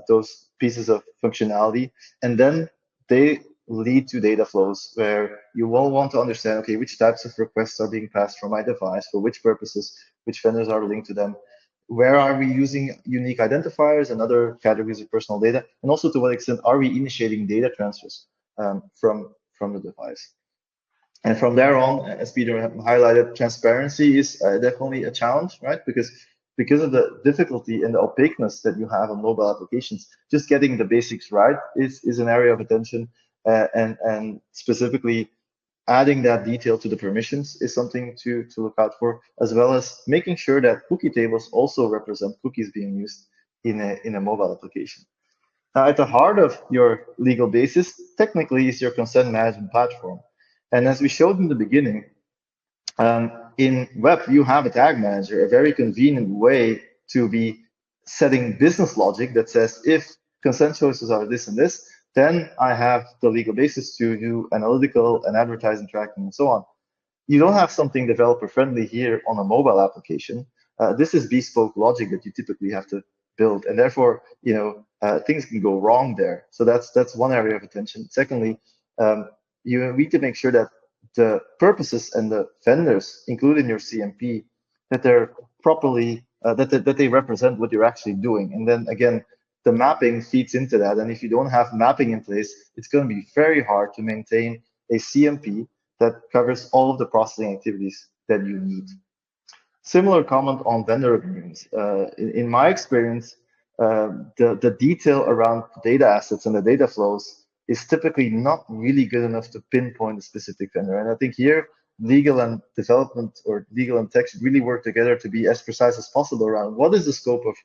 those pieces of functionality. And then they lead to data flows where you will want to understand, okay, which types of requests are being passed from my device, for which purposes, which vendors are linked to them, where are we using unique identifiers and other categories of personal data, and also to what extent are we initiating data transfers from the device. And from there on, as Peter highlighted, transparency is definitely a challenge, right? Because of the difficulty and the opaqueness that you have on mobile applications, just getting the basics right is an area of attention, and specifically adding that detail to the permissions is something to look out for, as well as making sure that cookie tables also represent cookies being used in a mobile application. Now, at the heart of your legal basis, technically, is your consent management platform. And as we showed in the beginning, in web, you have a tag manager, a very convenient way to be setting business logic that says, if consent choices are this and this, then I have the legal basis to do analytical and advertising tracking and so on. You don't have something developer friendly here on a mobile application. This is bespoke logic that you typically have to build, and therefore, things can go wrong there. So that's one area of attention. Secondly, you need to make sure that the purposes and the vendors included in your CMP, that they're properly that they represent what you're actually doing. And then again, the mapping feeds into that. And if you don't have mapping in place, it's going to be very hard to maintain a CMP that covers all of the processing activities that you need. Similar comment on vendor agreements. In my experience, the detail around data assets and the data flows is typically not really good enough to pinpoint a specific vendor. And I think here, legal and development or legal and tech should really work together to be as precise as possible around what is the scope of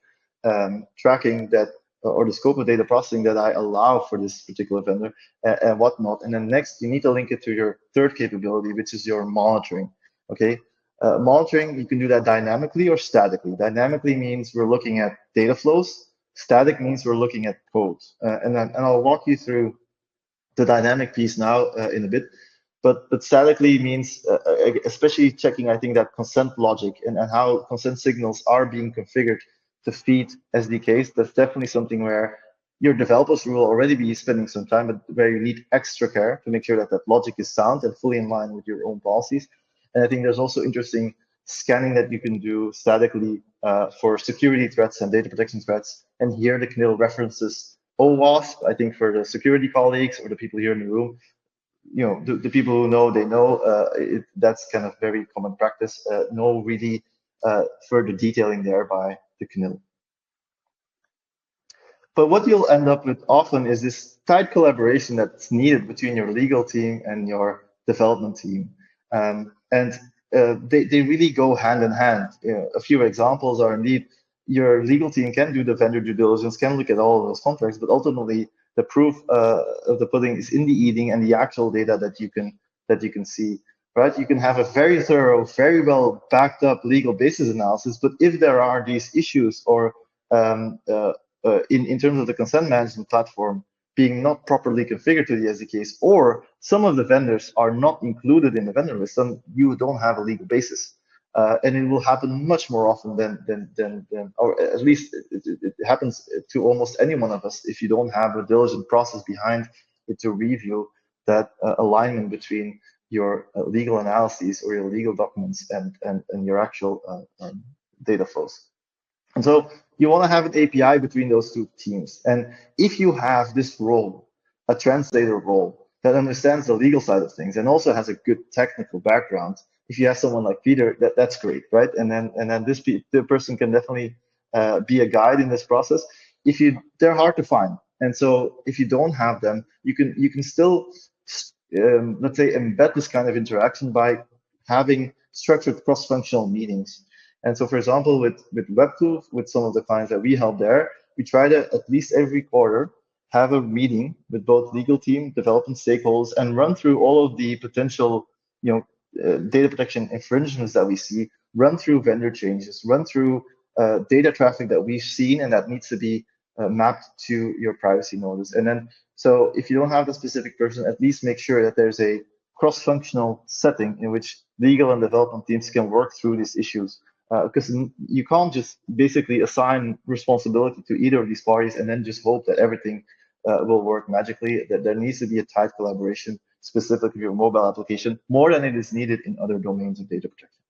tracking that, or the scope of data processing that I allow for this particular vendor and whatnot. And then next, you need to link it to your third capability, which is your monitoring. Okay, monitoring, you can do that dynamically or statically. Dynamically means we're looking at data flows. Static means we're looking at code. And I'll walk you through the dynamic piece now in a bit. But statically means especially checking, I think, that consent logic and how consent signals are being configured to feed SDKs. That's definitely something where your developers will already be spending some time, but where you need extra care to make sure that that logic is sound and fully in line with your own policies. And I think there's also interesting scanning that you can do statically for security threats and data protection threats. And here the CNIL references OWASP. I think for the security colleagues or the people here in the room, the people who know, they know that's kind of very common practice. No really further detailing there by the CNIL. But what you'll end up with often is this tight collaboration that's needed between your legal team and your development team. They really go hand in hand. A few examples are indeed your legal team can do the vendor due diligence, can look at all of those contracts, but ultimately the proof of the pudding is in the eating and the actual data that you can see. Right? You can have a very thorough, very well backed up legal basis analysis, but if there are these issues or in terms of the consent management platform being not properly configured to the SDKs, or some of the vendors are not included in the vendor list, then you don't have a legal basis. and it will happen much more often than or at least it happens to almost any one of us if you don't have a diligent process behind it to review that alignment between your legal analyses or your legal documents and your actual data flows. And so you want to have an API between those two teams. And if you have this role, a translator role that understands the legal side of things and also has a good technical background, if you have someone like Peter, that's great, right? And then the person can definitely be a guide in this process. They're hard to find, and so if you don't have them, you can still let's say embed this kind of interaction by having structured cross-functional meetings. And so, for example, with Webclew, with some of the clients that we help there, we try to at least every quarter have a meeting with both legal team, development stakeholders, and run through all of the potential, data protection infringements that we see, run through vendor changes, run through data traffic that we've seen and that needs to be mapped to your privacy notice. And then, so if you don't have the specific person, at least make sure that there's a cross-functional setting in which legal and development teams can work through these issues. Because you can't just basically assign responsibility to either of these parties and then just hope that everything will work magically. That there needs to be a tight collaboration, specifically for your mobile application, more than it is needed in other domains of data protection.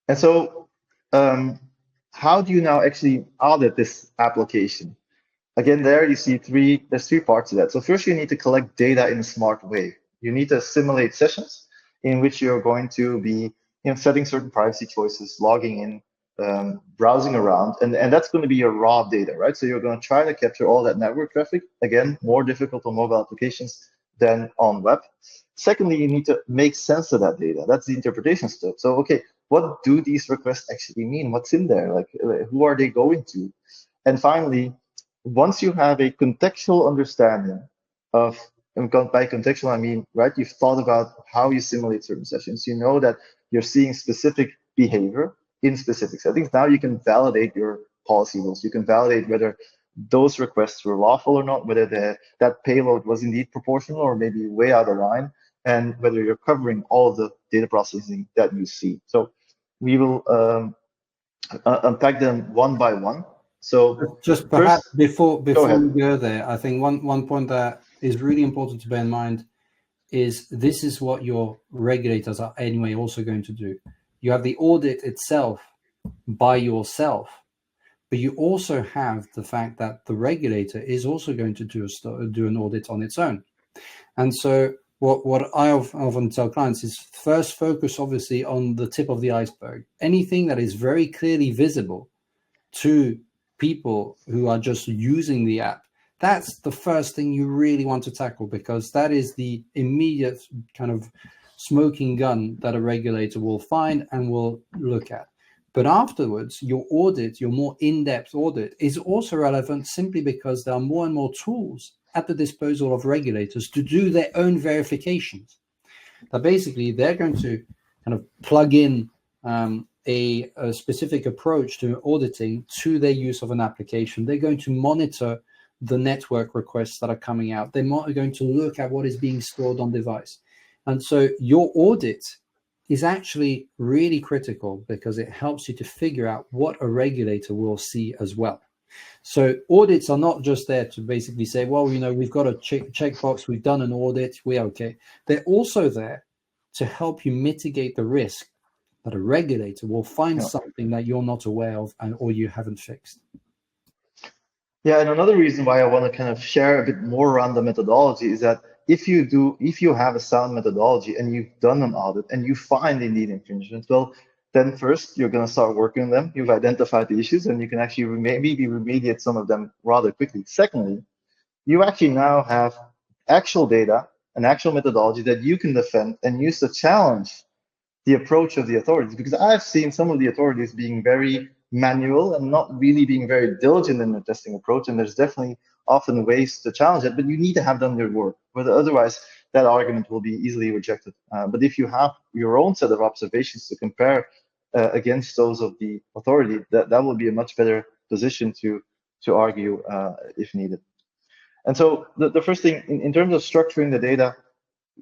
And so, how do you now actually audit this application? Again, there you see there's three parts to that. So first, you need to collect data in a smart way. You need to simulate sessions in which you're going to be setting certain privacy choices, logging in, browsing around, and that's going to be your raw data, right? So you're going to try to capture all that network traffic. Again, more difficult on mobile applications than on web. Secondly, you need to make sense of that data. That's the interpretation step. So, okay, what do these requests actually mean? What's in there? Like, who are they going to? And finally, once you have a contextual understanding of, and by contextual, I mean, right, you've thought about how you simulate certain sessions. You know that you're seeing specific behavior in specific settings. Now you can validate your policy rules. You can validate whether those requests were lawful or not, whether that payload was indeed proportional or maybe way out of line, and whether you're covering all of the data processing that you see. So we will unpack them one by one. So just perhaps first, before we ahead. go there, I think one point that is really important to bear in mind is this is what your regulators are anyway also going to do. You have the audit itself by yourself, but you also have the fact that the regulator is also going to do an audit on its own. And so what I often tell clients is first focus obviously on the tip of the iceberg. Anything that is very clearly visible to people who are just using the app, that's the first thing you really want to tackle, because that is the immediate kind of smoking gun that a regulator will find and will look at. But afterwards, your audit, your more in-depth audit, is also relevant simply because there are more and more tools at the disposal of regulators to do their own verifications. That basically they're going to kind of plug in a specific approach to auditing to their use of an application. They're going to monitor the network requests that are coming out. They're going to look at what is being stored on device. And so your audit is actually really critical because it helps you to figure out what a regulator will see as well. So audits are not just there to basically say, well, we've got a checkbox, we've done an audit, we're okay. They're also there to help you mitigate the risk that a regulator will find something that you're not aware of or you haven't fixed. Yeah, and another reason why I want to kind of share a bit more around the methodology is that if you have a sound methodology and you've done an audit and you find indeed infringements, well, then first you're going to start working on them. You've identified the issues and you can actually maybe remediate some of them rather quickly. Secondly, you actually now have actual data, an actual methodology that you can defend and use to challenge the approach of the authorities, because I've seen some of the authorities being very manual and not really being very diligent in their testing approach, and there's definitely often ways to challenge it, but you need to have done your work, but otherwise that argument will be easily rejected. But if you have your own set of observations to compare against those of the authority, that will be a much better position to argue if needed. And so the first thing, in terms of structuring the data,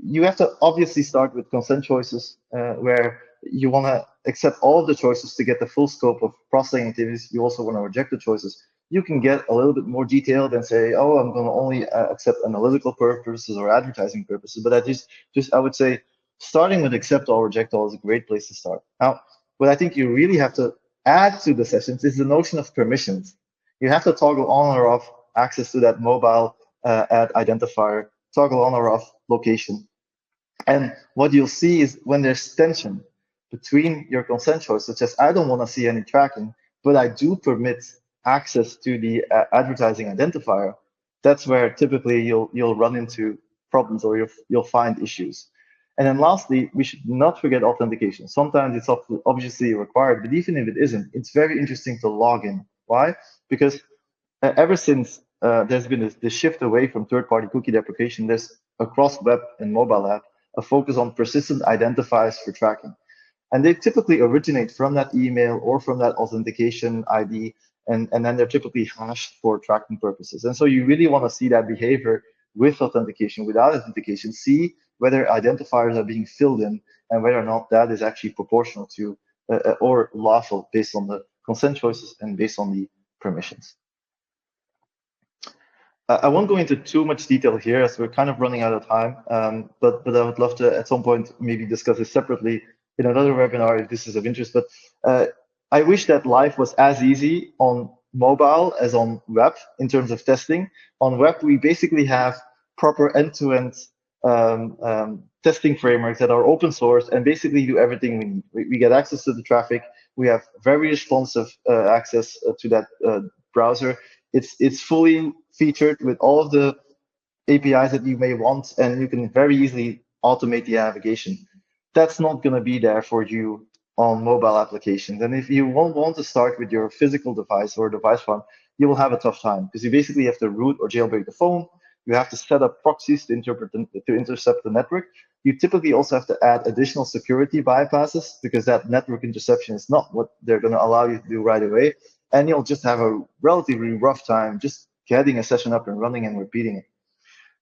you have to obviously start with consent choices, where you want to accept all of the choices to get the full scope of processing activities. You also want to reject the choices. You can get a little bit more detailed and say, oh, I'm going to only accept analytical purposes or advertising purposes. But I would say starting with accept all, reject all is a great place to start. Now, what I think you really have to add to the sessions is the notion of permissions. You have to toggle on or off access to that mobile ad identifier, toggle on or off location. And what you'll see is when there's tension between your consent choice, such as I don't want to see any tracking, but I do permit access to the advertising identifier, that's where typically you'll run into problems, or you'll find issues. And then lastly, we should not forget authentication. Sometimes it's obviously required, but even if it isn't, it's very interesting to log in. Why? Because ever since there's been this shift away from third-party cookie deprecation, there's across web and mobile app a focus on persistent identifiers for tracking. And they typically originate from that email or from that authentication ID, and then they're typically hashed for tracking purposes. And so you really want to see that behavior with authentication, without authentication, see whether identifiers are being filled in and whether or not that is actually proportional to or lawful based on the consent choices and based on the permissions. I won't go into too much detail here as we're kind of running out of time, but I would love to at some point maybe discuss this separately in another webinar if this is of interest. But I wish that life was as easy on mobile as on web in terms of testing. On web, we basically have proper end-to-end testing frameworks that are open source and basically do everything we need. We get access to the traffic. We have very responsive access to that browser. It's fully featured with all of the APIs that you may want, and you can very easily automate the navigation. That's not going to be there for you on mobile applications. And if you won't want to start with your physical device or device farm, you will have a tough time because you basically have to root or jailbreak the phone. You have to set up proxies to intercept the network. You typically also have to add additional security bypasses because that network interception is not what they're going to allow you to do right away. And you'll just have a relatively rough time just getting a session up and running and repeating it.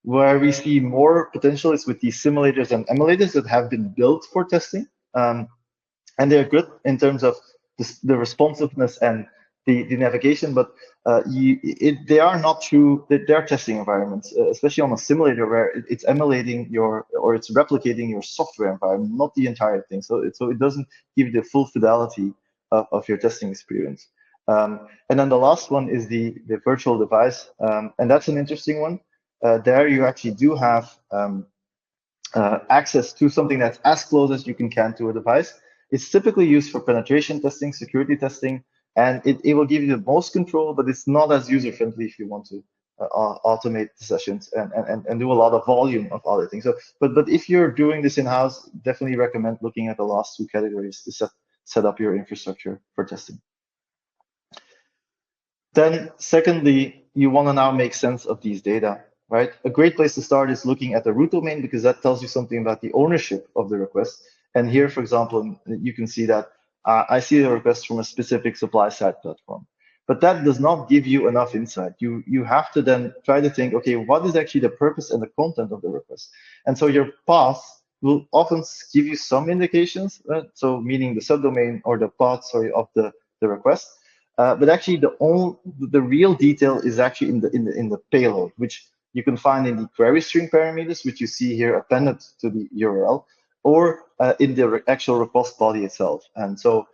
Where we see more potential is with these simulators and emulators that have been built for testing. And they're good in terms of the responsiveness and the navigation, but they are not true. They're testing environments, especially on a simulator where it's emulating it's replicating your software environment, not the entire thing. So it doesn't give you the full fidelity of your testing experience. And then the last one is the virtual device, and that's an interesting one. There you actually do have access to something that's as close as you can to a device. It's typically used for penetration testing, security testing, and it will give you the most control, but it's not as user-friendly if you want to automate the sessions and do a lot of volume of auditing. So, but if you're doing this in-house, definitely recommend looking at the last two categories to set up your infrastructure for testing. Then secondly, you want to now make sense of these data, right? A great place to start is looking at the root domain because that tells you something about the ownership of the request. And here, for example, you can see that I see the request from a specific supply-side platform. But that does not give you enough insight. You have to then try to think, okay, what is actually the purpose and the content of the request? And so your path will often give you some indications, right? So meaning the subdomain or the path, of the request. But actually, the real detail is actually in the payload, which you can find in the query string parameters, which you see here appended to the URL, or in the actual request body itself. And so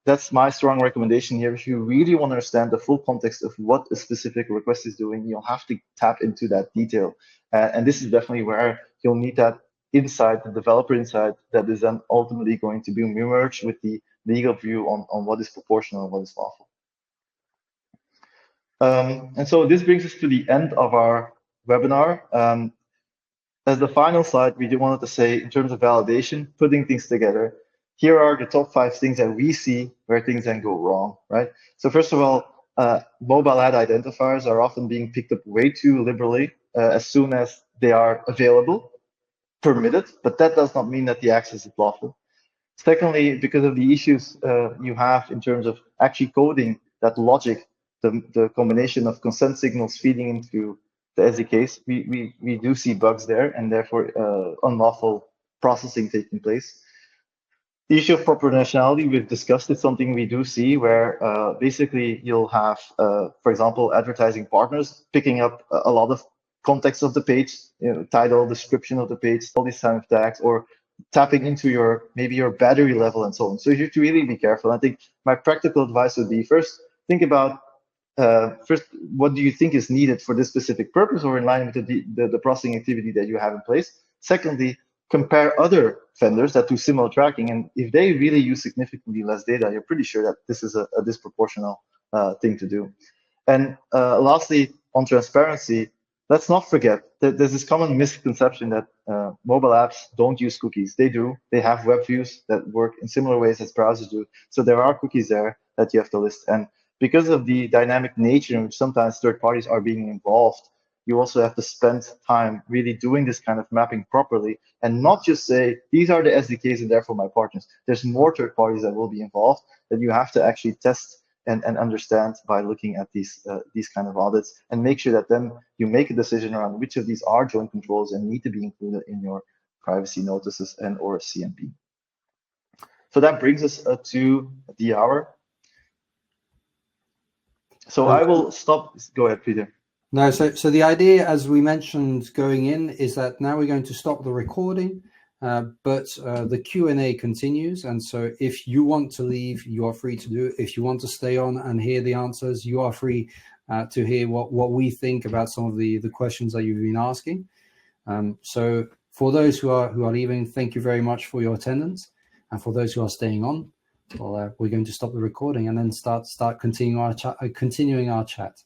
that's my strong recommendation here. If you really want to understand the full context of what a specific request is doing, you'll have to tap into that detail. And this is definitely where you'll need that insight, the developer insight, that is then ultimately going to be merged with the legal view on what is proportional and what is lawful. And so this brings us to the end of our webinar. As the final slide, we do wanted to say, in terms of validation, putting things together, here are the top 5 things that we see where things then go wrong, right? So first of all, mobile ad identifiers are often being picked up way too liberally as soon as they are available, permitted, but that does not mean that the access is lawful. Secondly, because of the issues you have in terms of actually coding that logic, the combination of consent signals feeding into the SDKs, we do see bugs there, and therefore unlawful processing taking place. The issue of proportionality, we've discussed, is something we do see where basically you'll have, for example, advertising partners picking up a lot of context of the page, title, description of the page, all these kind of tags, or tapping into maybe your battery level and so on. So you have to really be careful. I think my practical advice would be, first, think about first, what do you think is needed for this specific purpose or in line with the processing activity that you have in place? Secondly, compare other vendors that do similar tracking, and if they really use significantly less data, you're pretty sure that this is a disproportional thing to do. And lastly, on transparency, let's not forget that there's this common misconception that mobile apps don't use cookies. They do. They have web views that work in similar ways as browsers do. So there are cookies there that you have to list. And because of the dynamic nature in which sometimes third parties are being involved, you also have to spend time really doing this kind of mapping properly and not just say, these are the SDKs and therefore my partners. There's more third parties that will be involved that you have to actually test and understand by looking at these kind of audits, and make sure that then you make a decision around which of these are joint controls and need to be included in your privacy notices and or CMP. So that brings us to the hour. So I will stop. Go ahead, Peter. No, so the idea, as we mentioned going in, is that now we're going to stop the recording, but the Q&A continues. And so if you want to leave, you are free to do it. If you want to stay on and hear the answers, you are free to hear what we think about some of the questions that you've been asking. So for those who are leaving, thank you very much for your attendance. And for those who are staying on, well, we're going to stop the recording and then start continuing our chat.